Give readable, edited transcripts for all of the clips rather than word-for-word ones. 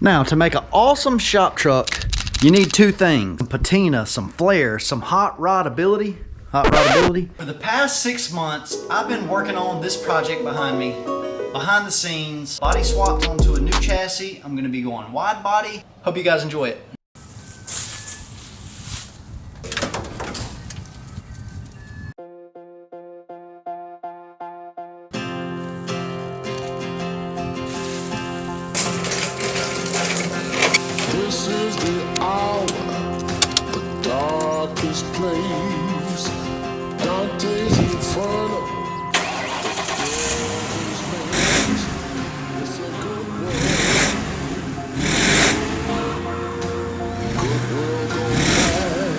Now, to make an awesome shop truck, you need two things: some patina, some flair, some hot rod ability. For the past 6 months, I've been working on this project behind me. Behind the scenes, body swapped onto a new chassis. I'm gonna be going wide body. Hope you guys enjoy it. This is the hour, the darkest place. Dante's Inferno. It's a good world. Good world gone bad.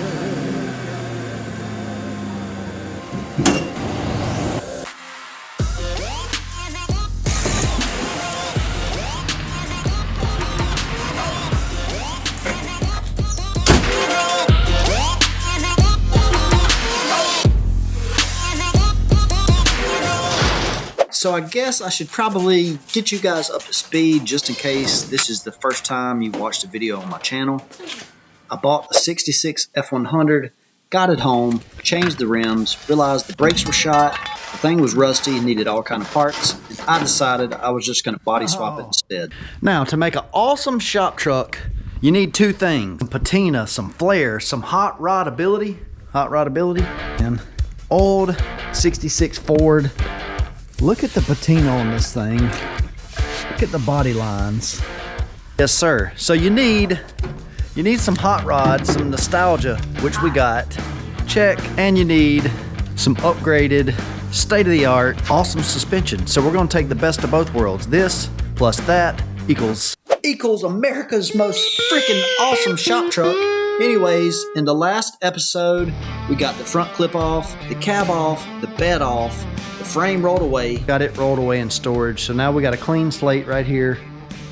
So I guess I should probably get you guys up to speed just in case this is the first time you watched a video on my channel. I bought the 66 F100, got it home, changed the rims, realized the brakes were shot, the thing was rusty and needed all kind of parts, and I decided I was just going to body swap it instead. Now, to make an awesome shop truck, you need two things: some patina, some flair, some hot rod ability, and old 66 Ford. Look at the patina on this thing. Look at the body lines. Yes, sir. So you need some hot rods, some nostalgia, which we got. Check. And you need some upgraded, state-of-the-art, awesome suspension. So we're gonna take the best of both worlds. This plus that equals America's most freaking awesome shop truck. Anyways, in the last episode, we got the front clip off, the cab off, the bed off, the frame rolled away. Got it rolled away in storage. So now we got a clean slate right here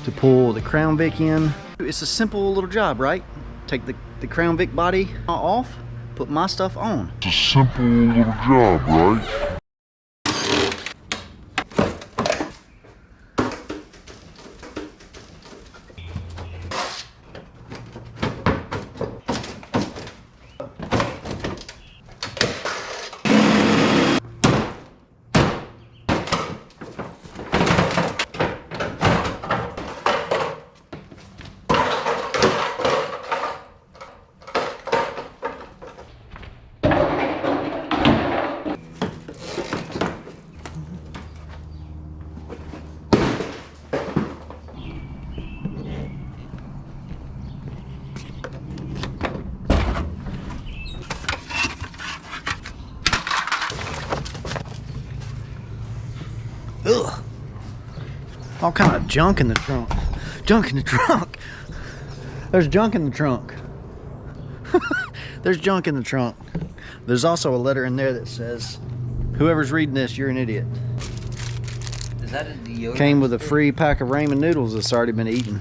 to pull the Crown Vic in. It's a simple little job, right? Take the Crown Vic body off, put my stuff on. It's a simple little job, right? Ugh. All kind of junk in the trunk. Junk in the trunk. There's junk in the trunk. There's junk in the trunk. There's also a letter in there that says, whoever's reading this, you're an idiot. Is that a deodorant? Came with a free pack of ramen noodles that's already been eaten.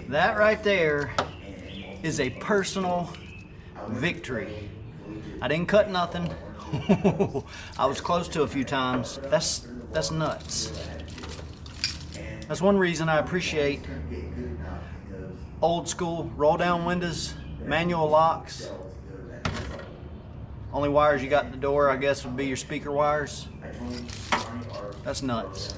That right there is a personal victory. I didn't cut nothing. I was close to a few times. That's nuts. That's one reason I appreciate old school roll down windows, manual locks. Only wires you got in the door, I guess, would be your speaker wires. That's nuts.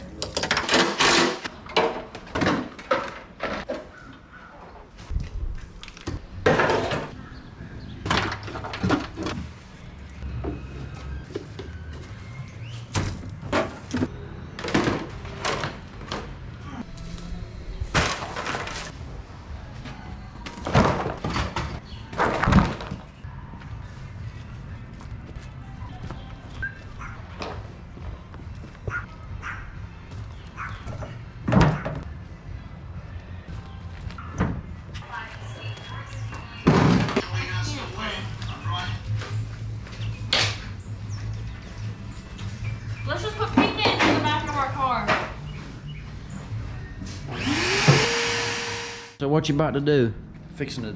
So what you about to do? Fixing to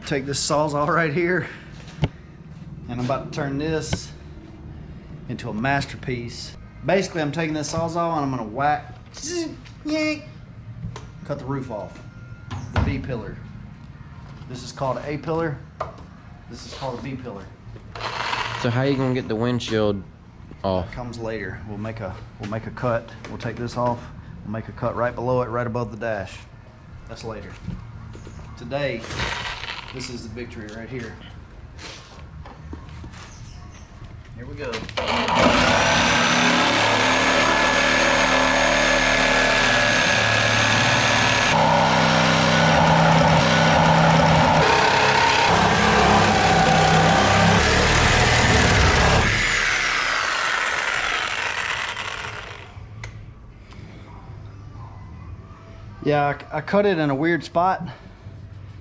take this Sawzall right here, and I'm about to turn this into a masterpiece. Basically, I'm taking this Sawzall and I'm gonna whack, yank, cut the roof off, the B pillar. This is called an A pillar. This is called a B pillar. So how you gonna get the windshield off? Comes later. We'll make a cut. We'll take this off. We'll make a cut right below it, right above the dash. That's later. Today, this is the victory right here. Here we go. Yeah, I cut it in a weird spot,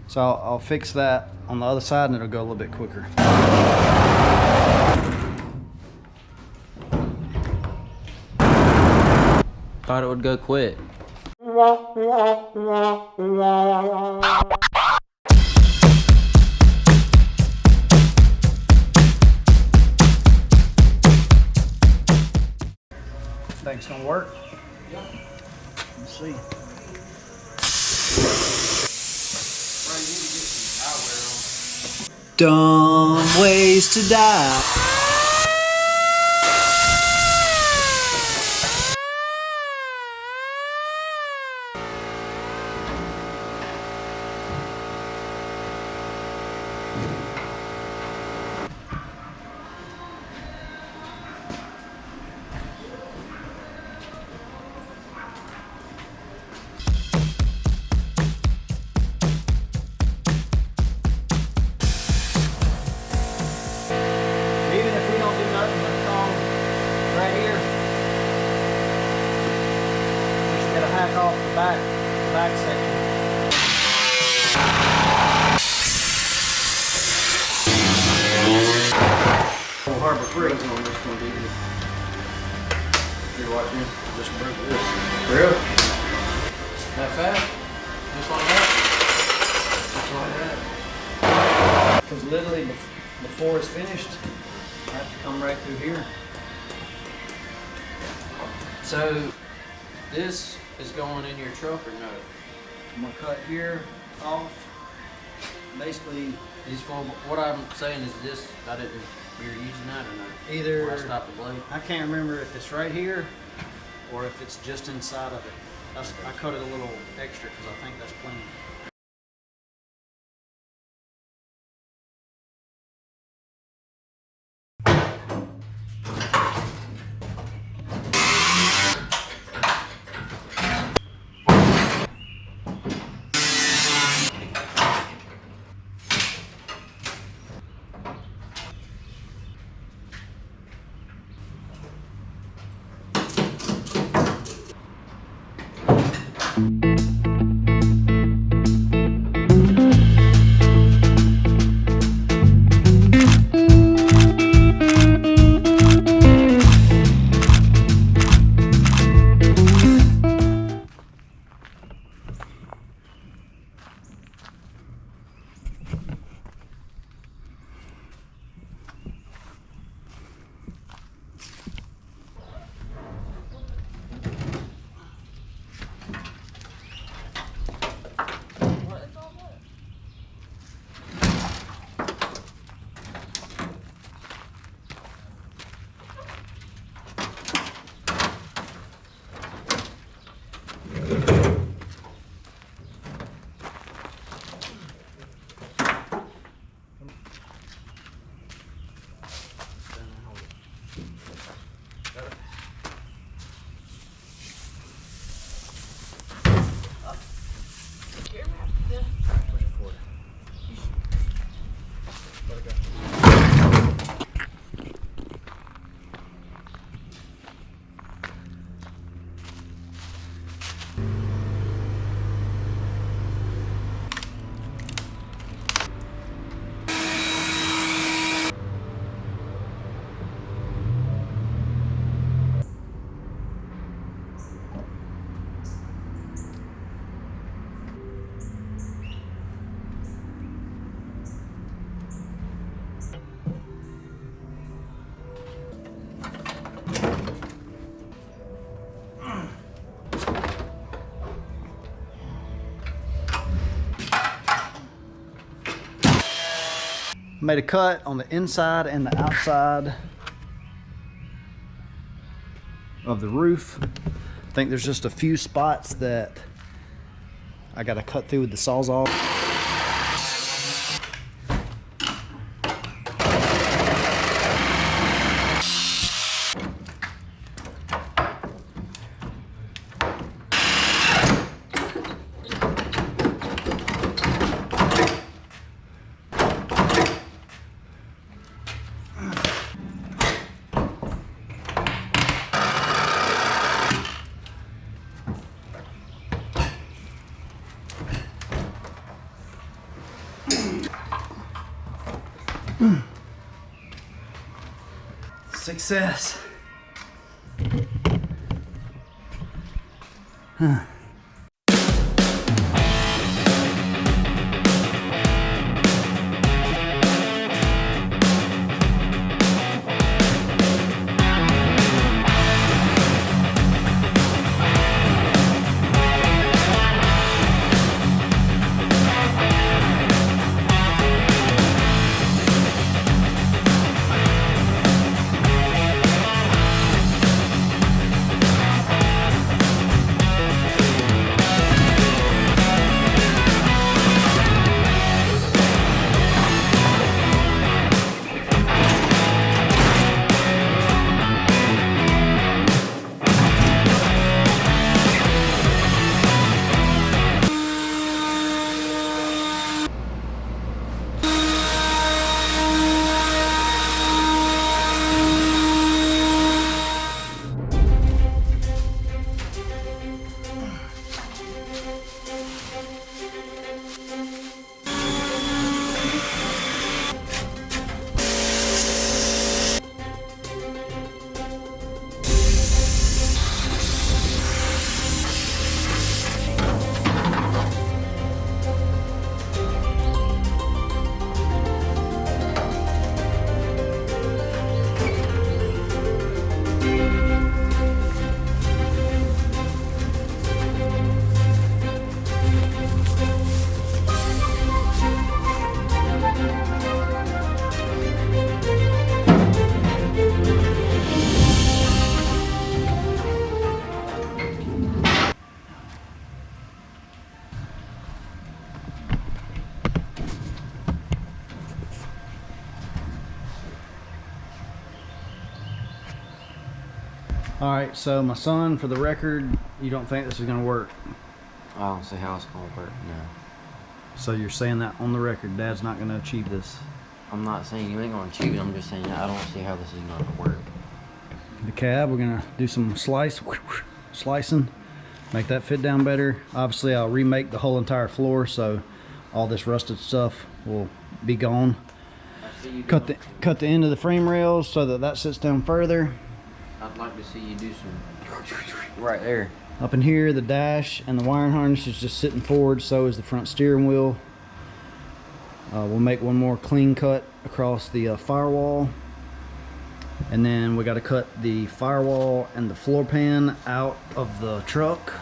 so I'll fix that on the other side and it'll go a little bit quicker. Thought it would go quick. Think it's gonna work? Let's see. Dumb ways to die. Even if we don't do nothing but come right here, we should get a hack off the back section. Harbor Freight on this one, did you? You're watching? Just broke this. Real? That fast? Just like that? Just like that? Because literally before it's finished, I have to come right through here. So this is going in your truck or no? I'm gonna cut here off. Basically, These full, what I'm saying is this, you're using that or not? either Where I stop the blade? I can't remember if it's right here or if it's just inside of it. I cut it a little extra because I think that's plenty. Made a cut on the inside and the outside of the roof. I think there's just a few spots that I gotta cut through with the Sawzall. Success. All right, so my son, for the record, you don't think this is gonna work? I don't see how it's gonna work, no. So you're saying that on the record, Dad's not gonna achieve this? I'm not saying you ain't gonna achieve it, I'm just saying I don't see how this is gonna work. The cab, we're gonna do some slicing, make that fit down better. Obviously, I'll remake the whole entire floor, so all this rusted stuff will be gone. Cut the end of the frame rails so that that sits down further. I'd like to see you do some right there. Up in here, the dash and the wiring harness is just sitting forward, so is the front steering wheel. We'll make one more clean cut across the firewall. And then we got to cut the firewall and the floor pan out of the truck.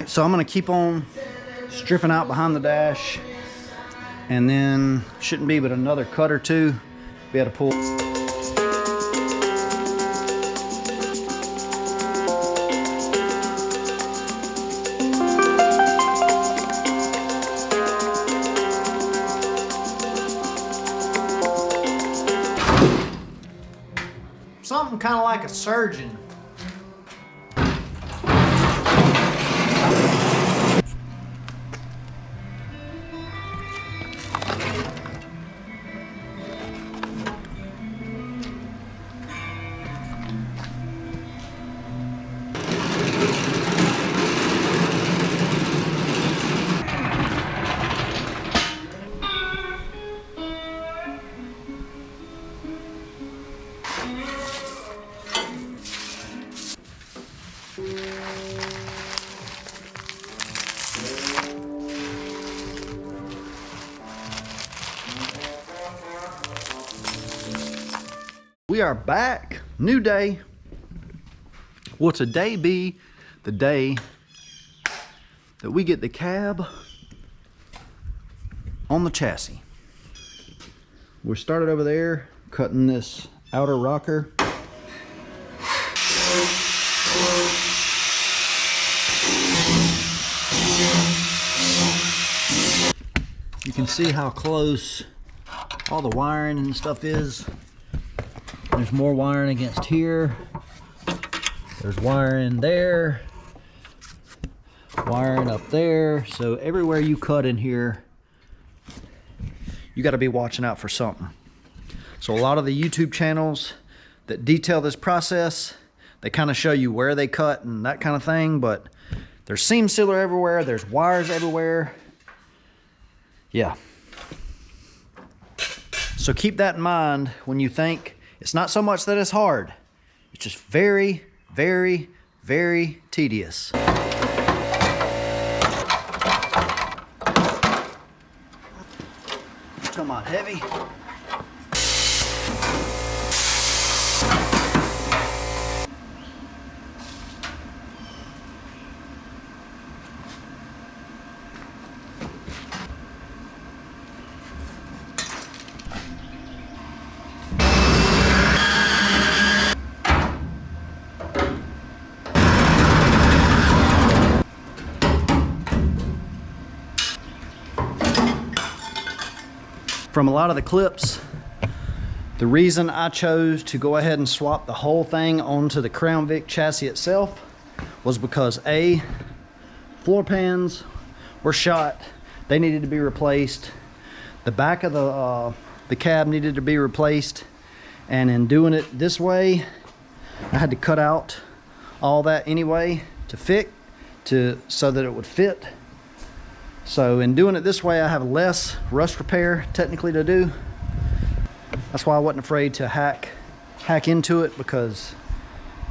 So I'm gonna keep on stripping out behind the dash, and then shouldn't be but another cut or two, be able to pull. Something kind of like a surgeon. We are back, new day. Will today be the day that we get the cab on the chassis? We started over there, cutting this outer rocker. You can see how close all the wiring and stuff is. There's more wiring against here. There's wiring there. Wiring up there. So everywhere you cut in here, you got to be watching out for something. So a lot of the YouTube channels that detail this process, they kind of show you where they cut and that kind of thing, but there's seam sealer everywhere. There's wires everywhere. Yeah. So keep that in mind when you think it's not so much that it's hard. It's just very, very, very tedious. Come on, heavy. From a lot of the clips, the reason I chose to go ahead and swap the whole thing onto the Crown Vic chassis itself was because A, floor pans were shot, they needed to be replaced. The back of the cab needed to be replaced, and in doing it this way, I had to cut out all that anyway to fit, so that it would fit. So in doing it this way, I have less rust repair technically to do. That's why I wasn't afraid to hack into it, because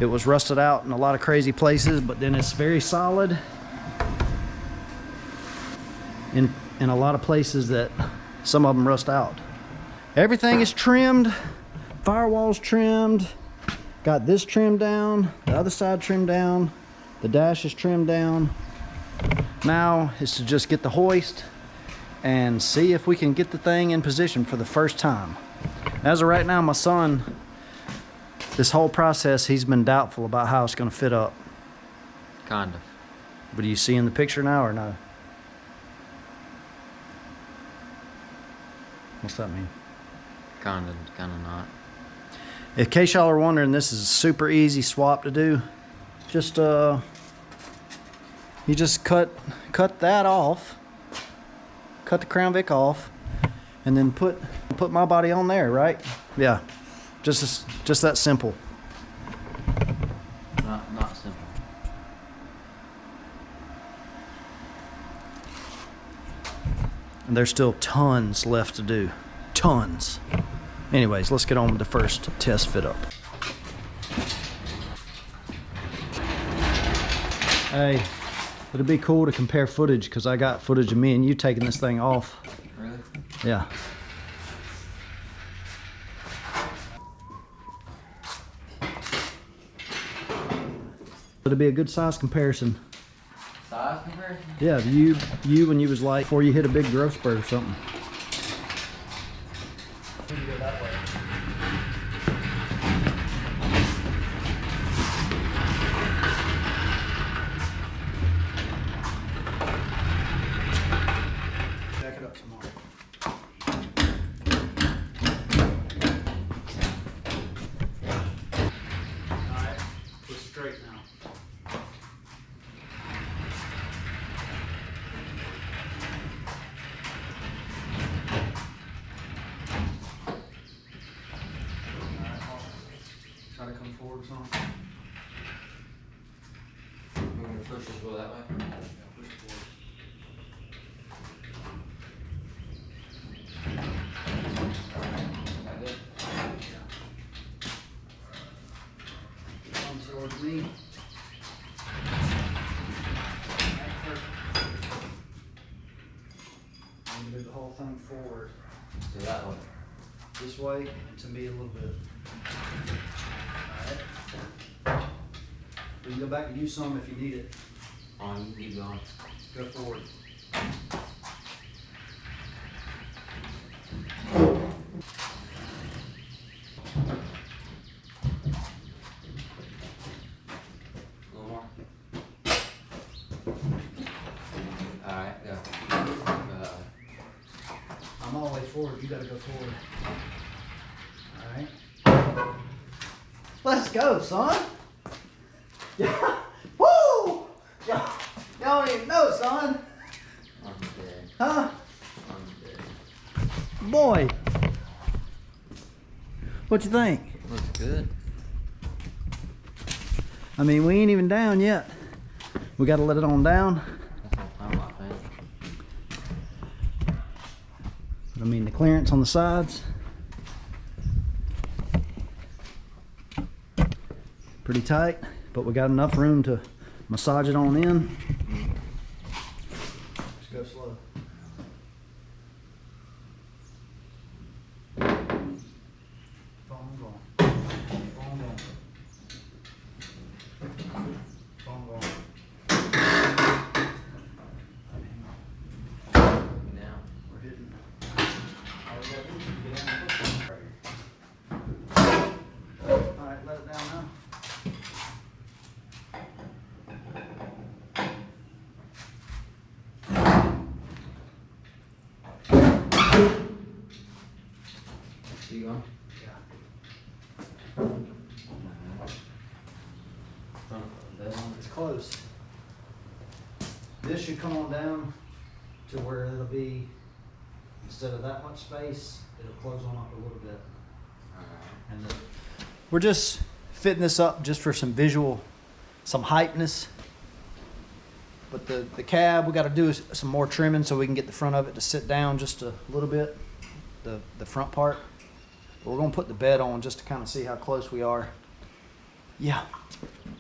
it was rusted out in a lot of crazy places, but then it's very solid in a lot of places that some of them rust out. Everything is trimmed, firewall's trimmed, got this trimmed down, the other side trimmed down, the dash is trimmed down. Now is to just get the hoist and see if we can get the thing in position for the first time. As of right now, my son, this whole process, he's been doubtful about how it's going to fit up. Kind of. But do you see in the picture now or no? What's that mean? Kind of not. In case y'all are wondering, this is a super easy swap to do. Just you just cut that off, cut the Crown Vic off, and then put my body on there, right? Yeah, just that simple. Not simple. And there's still tons left to do, tons. Anyways, let's get on with the first test fit up. Hey. It'd be cool to compare footage, because I got footage of me and you taking this thing off. Really? Yeah. It'd be a good size comparison. Size comparison? Yeah, you when you was like, before you hit a big growth spurt or something. We can go that way. Straight now. Try to come forward some. We're going to push this go that way. Push forward. Like this? Come towards me. I'm gonna move the whole thing forward. So that way. This way, and to me a little bit. go back and use some if you need it. On, you keep going. Go forward. A little more. Alright, go. I'm always forward. You gotta go forward. All right. Let's go, son. Yeah. Woo! Y'all don't even know, son. I'm dead. Huh? I'm dead. Boy. What you think? Looks good. I mean, we ain't even down yet. We gotta let it on down. That's all time, I think. I mean, the clearance on the sides. Pretty tight, but we got enough room to massage it on in. Just go slow. Phone going. Phone going. Phone going. Down. We're hitting. All right, let it down now. You going? Yeah. It's close. This should come on down to where it'll be, instead of that much space, it'll close on up a little bit. And we're just fitting this up just for some visual, some hypeness. But the cab, we got to do some more trimming so we can get the front of it to sit down just a little bit, the front part. But we're gonna put the bed on just to kind of see how close we are. Yeah.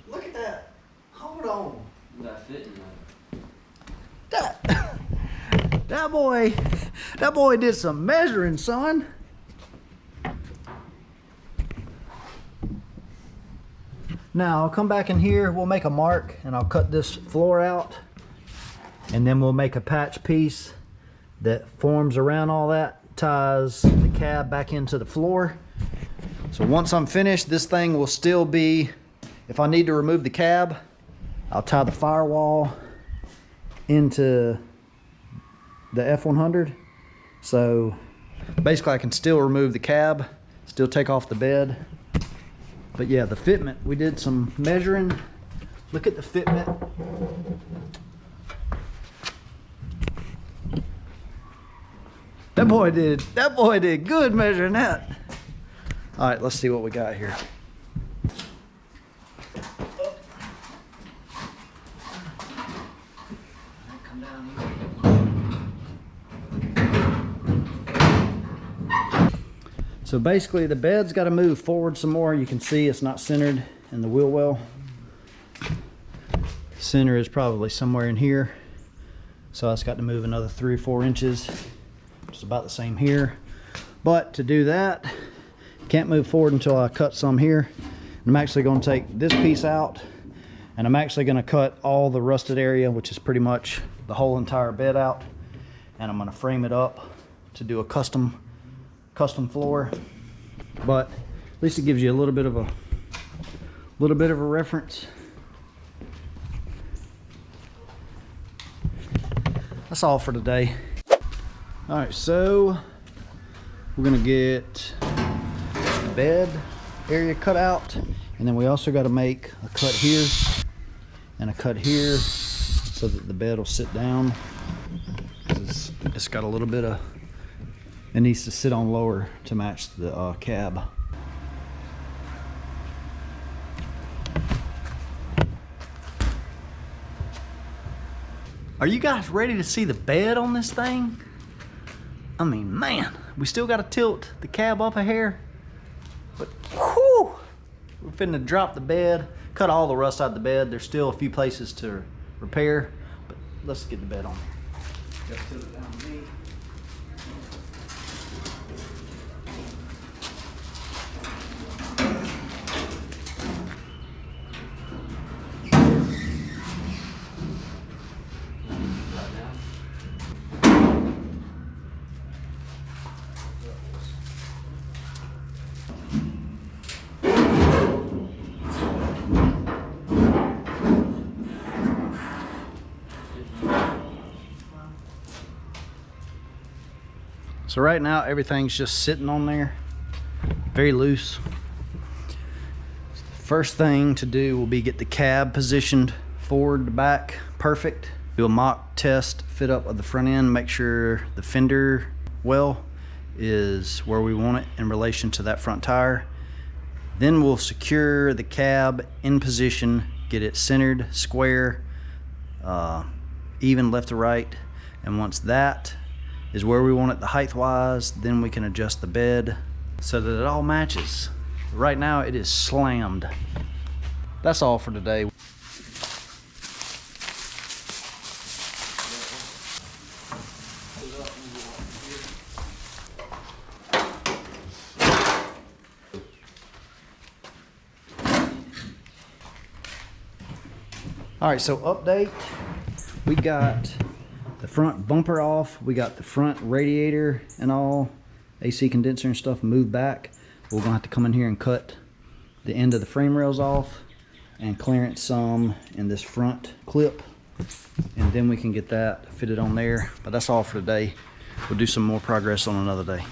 Look at that. Hold on. That fitting That boy did some measuring, son. Now I'll come back in here, we'll make a mark and I'll cut this floor out and then we'll make a patch piece that forms around all that, ties the cab back into the floor. So once I'm finished, this thing will still be, if I need to remove the cab, I'll tie the firewall into the F100. So basically I can still remove the cab, still take off the bed. But yeah, the fitment, we did some measuring. Look at the fitment. That boy did good measuring that. All right, let's see what we got here. Come down here. So basically the bed's got to move forward some more. You can see it's not centered in the wheel well. Center is probably somewhere in here. So it's got to move another 3 or 4 inches. It's about the same here. But to do that, can't move forward until I cut some here. I'm actually going to take this piece out and I'm actually going to cut all the rusted area, which is pretty much the whole entire bed out. And I'm going to frame it up to do a custom floor. But at least it gives you a little bit of a reference. That's all for today. All right, so we're gonna get the bed area cut out, and then we also got to make a cut here and a cut here so that the bed will sit down. It's got a little bit of, it needs to sit on lower to match the cab. Are you guys ready to see the bed on this thing? I mean, man, we still got to tilt the cab up a hair, but whew, we're finna drop the bed, cut all the rust out of the bed. There's still a few places to repair, but let's get the bed on. Got to tilt it down to me. So right now everything's just sitting on there, very loose. First thing to do will be get the cab positioned forward to back, perfect. Do a mock test fit up of the front end, make sure the fender well is where we want it in relation to that front tire. Then we'll secure the cab in position, get it centered, square, even left to right. And once that is where we want it the height wise, then we can adjust the bed so that it all matches. Right now it is slammed. That's all for today. All right, so update. We got the front bumper off. We got the front radiator and all, AC condenser and stuff moved back. We're gonna have to come in here and cut the end of the frame rails off and clearance some in this front clip. And then we can get that fitted on there. But that's all for today. We'll do some more progress on another day.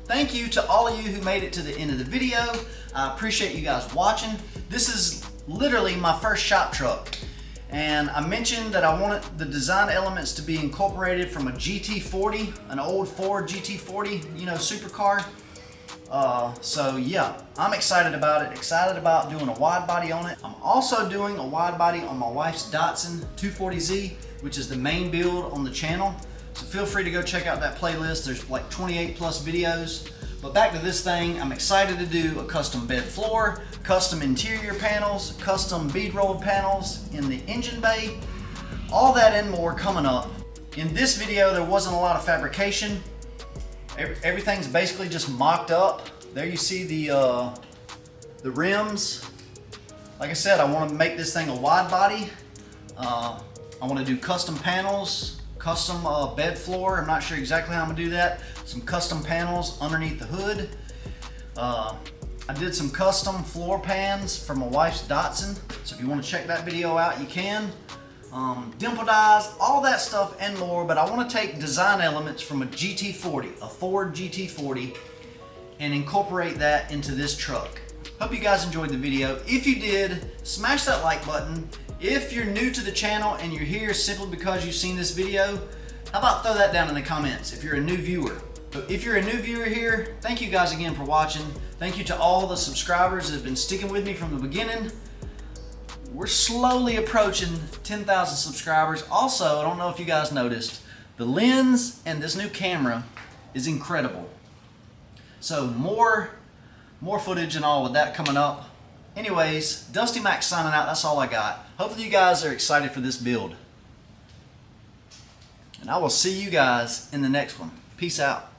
Thank you to all of you who made it to the end of the video. I appreciate you guys watching. This is literally my first shop truck. And I mentioned that I wanted the design elements to be incorporated from a GT40, an old Ford GT40, you know, supercar. So yeah, I'm excited about it. Excited about doing a wide body on it. I'm also doing a wide body on my wife's Datsun 240Z, which is the main build on the channel. So feel free to go check out that playlist. There's like 28 plus videos. But back to this thing, I'm excited to do a custom bed floor, custom interior panels, custom bead rolled panels in the engine bay, all that and more coming up. In this video, there wasn't a lot of fabrication. Everything's basically just mocked up. There you see the rims. Like I said, I want to make this thing a wide body. I want to do custom panels, custom bed floor. I'm not sure exactly how I'm gonna do that. Some custom panels underneath the hood. I did some custom floor pans for my wife's Datsun. So if you want to check that video out, you can. Dimple dyes, all that stuff and more. But I want to take design elements from a GT40, a Ford GT40, and incorporate that into this truck. Hope you guys enjoyed the video. If you did, smash that like button. If you're new to the channel and you're here simply because you've seen this video, how about throw that down in the comments if you're a new viewer. But if you're a new viewer here, thank you guys again for watching. Thank you to all the subscribers that have been sticking with me from the beginning. We're slowly approaching 10,000 subscribers. Also, I don't know if you guys noticed, the lens and this new camera is incredible. So more footage and all with that coming up. Anyways, Dusty Mac signing out. That's all I got. Hopefully you guys are excited for this build. And I will see you guys in the next one. Peace out.